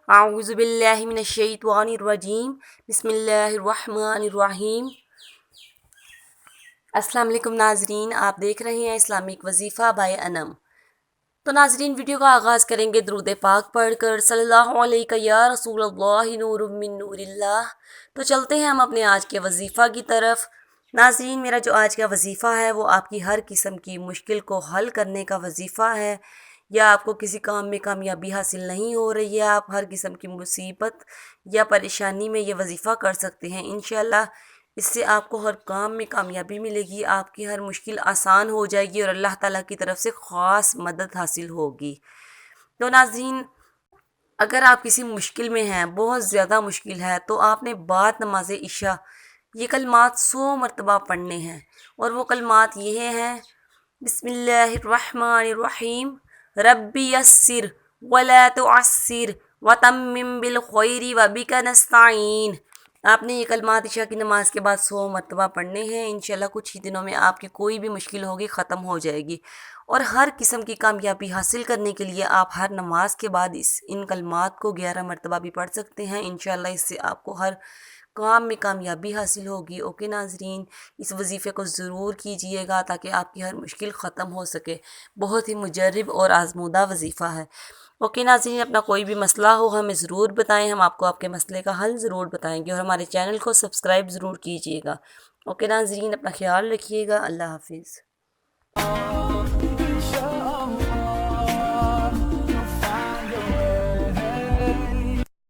اعوذ باللہ من الشیطان الرجیم، بسم اللہ الرحمن الرحیم۔ السلام علیکم ناظرین، آپ دیکھ رہے ہیں اسلامک وظیفہ بائے انم۔ تو ناظرین، ویڈیو کا آغاز کریں گے درود پاک پڑھ کر، صلی اللہ علیہ یا رسول اللہ نور من نور اللہ۔ تو چلتے ہیں ہم اپنے آج کے وظیفہ کی طرف۔ ناظرین، میرا جو آج کا وظیفہ ہے وہ آپ کی ہر قسم کی مشکل کو حل کرنے کا وظیفہ ہے، یا آپ کو کسی کام میں کامیابی حاصل نہیں ہو رہی ہے، آپ ہر قسم کی مصیبت یا پریشانی میں یہ وظیفہ کر سکتے ہیں۔ انشاءاللہ اس سے آپ کو ہر کام میں کامیابی ملے گی، آپ کی ہر مشکل آسان ہو جائے گی اور اللہ تعالیٰ کی طرف سے خاص مدد حاصل ہوگی۔ تو ناظرین، اگر آپ کسی مشکل میں ہیں، بہت زیادہ مشکل ہے، تو آپ نے بعد نماز عشاء یہ کلمات 100 مرتبہ پڑھنے ہیں، اور وہ کلمات یہ ہیں: بسم اللہ الرحمن الرحیم، ربی یسر ولا تعسر وتمم بالخیر وبک نستعین۔ آپ نے یہ کلمات عشاء کی نماز کے بعد 100 مرتبہ پڑھنے ہیں۔ انشاءاللہ کچھ ہی دنوں میں آپ کی کوئی بھی مشکل ہوگی ختم ہو جائے گی، اور ہر قسم کی کامیابی حاصل کرنے کے لیے آپ ہر نماز کے بعد ان کلمات کو 11 مرتبہ بھی پڑھ سکتے ہیں۔ انشاءاللہ اس سے آپ کو ہر کام میں کامیابی حاصل ہوگی۔ اوکے ناظرین، اس وظیفے کو ضرور کیجئے گا تاکہ آپ کی ہر مشکل ختم ہو سکے۔ بہت ہی مجرب اور آزمودہ وظیفہ ہے۔ اوکے ناظرین، اپنا کوئی بھی مسئلہ ہو ہمیں ضرور بتائیں، ہم آپ کو آپ کے مسئلے کا حل ضرور بتائیں گے، اور ہمارے چینل کو سبسکرائب ضرور کیجئے گا۔ اوکے ناظرین، اپنا خیال رکھیے گا۔ اللہ حافظ۔